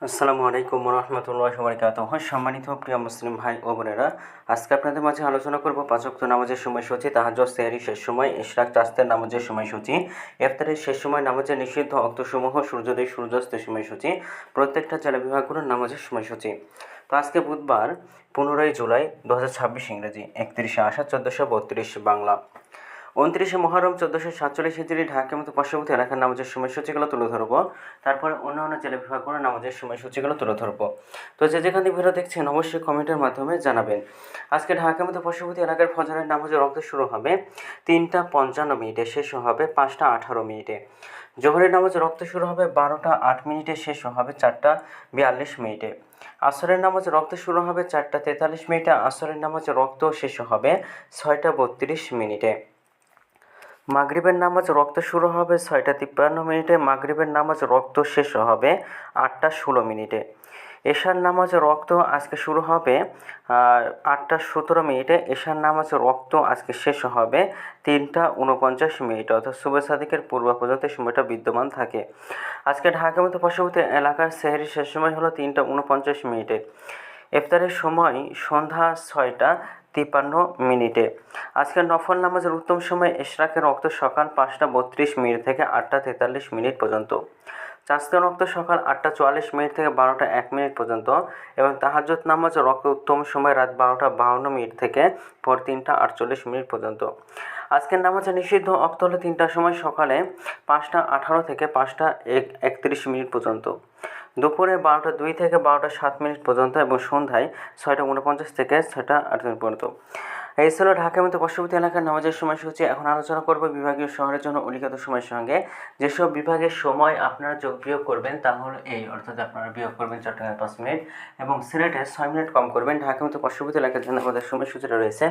আসসালামু আলাইকুম রহমতুল্লাহি ওয়া বারাকাতুহু। সম্মানিত প্রিয় মুসলিম ভাই ও বোনেরা, আজকে আপনাদের মাঝে আলোচনা করব পাঁচ ওয়াক্ত নামাজের সময়সূচি, তাহাজ্জুদ, সেহরি শেষ সময়, ইশরাক, চাঁদের নামাজের সময়সূচি, ইফতারের শেষ সময়, নামাজের নিষিদ্ধ অক্তসমূহ, সূর্যোদয় সূর্যাস্তের সময়সূচি, প্রত্যেকটা জেলা বিভাগগুলোর নামাজের সময়সূচি। তো আজকে বুধবার 15 জুলাই 2026 ইংরেজি, 31 আষাঢ় 1432 বাংলা, 29 মুহররম 1447 হিজরি, ঢাকা মতো পার্শ্ববর্তী এলাকার নামাজের সময়সূচিগুলো তুলে ধরবো। তারপরে অন্যান্য জেলা বিভাগগুলোর নামাজের সময়সূচিগুলো তুলে ধরবো। তো যে যেখান থেকে ভিডিও দেখছেন অবশ্যই কমেন্টের মাধ্যমে জানাবেন। আজকে ঢাকা মতো পার্শ্ববর্তী এলাকার ফজরের নামাজের রক্ত শুরু হবে 3:55 শেষ হবে 5:18। জোহরের নামাজের রক্ত শুরু হবে 12:08, শেষ হবে 4:42। আসরের নামাজ রক্ত শুরু হবে 4:43, আসরের নামাজ রক্ত শেষ হবে 6:32। মাগরিবের নামাজ রক্ত শুরু হবে 6:53, মাগরিবের নামাজ রক্ত শেষ হবে 8:16। এশার নামাজ রক্ত আজকে শুরু হবে 8:17, এশার নামাজ রক্ত আজকে শেষ হবে 3:49, অর্থাৎ সুবহ সাদিকের পূর্ব পর্যন্ত সময়টা বিদ্যমান থাকে। আজকে ঢাকা মতো পার্শ্ববর্তী এলাকার সেহরি শেষ সময় হলো 3:49। ইফতারের সময় সন্ধ্যা 6:53। আজকের নফল নামাজের উত্তম সময় ইশরাকের রক্ত সকাল 5:32 থেকে 8:43 পর্যন্ত, চাঁদের রক্ত সকাল 8:44 থেকে 12:01 পর্যন্ত, এবং তাহাজ্জুদ নামাজ রক্ত উত্তম সময় রাত 12:52 থেকে ভোর 3:48 পর্যন্ত। আজকের নামাজের নিষিদ্ধ অক্ত হলো 3টার সময়, সকালে 5:18 থেকে 5:31 পর্যন্ত, দুপুরে 12:02 থেকে 12:07 পর্যন্ত, এবং সন্ধ্যায় 6:49 থেকে 6:38 পর্যন্ত। এই ছিল ঢাকার মতো পার্শ্ববর্তী এলাকার নামাজের সময়সূচি। এখন আলোচনা করব বিভাগীয় শহরের জন্য উল্লিখিত সময়ের সঙ্গে। যেসব বিভাগের সময় আপনারা যোগ বিয়োগ করবেন তা হলো এই, অর্থাৎ আপনারা বিয়োগ করবেন চট্টগ্রামে 5 মিনিট এবং সিলেটে 6 মিনিট কম করবেন। ঢাকার মতো পার্শ্ববর্তী এলাকার জন্য আমাদের সময়সূচিটা রয়েছে,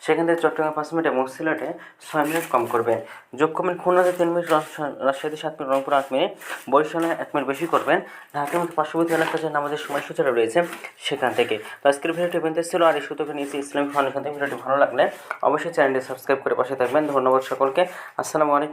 সেখান থেকে চট্টগ্রামে 5 মিনিট এবং সিলেটে 6 মিনিট কম করবেন। যোগ করবেন খুলনাতে 3 মিনিট, রাজশাহীতে 7 মিনিট, রংপুর 8 মিনিট, বরিশালে 1 মিনিট বেশি করবেন। ঢাকার মতো পার্শ্ববর্তী এলাকার জন্য আমাদের সময়সূচিটা রয়েছে সেখান থেকে। তো আজকের ভিডিওটি বেঁধে ছিল, আর এই সুযোগে নিয়েছি ইসলামিক ফাউন্ডেশন থেকে। ভিডিওটি ভালো লাগলে অবশ্যই চ্যানেলটি সাবস্ক্রাইব করে পাশে থাকবেন। ধন্যবাদ সকলকে। আসসালামু আলাইকুম।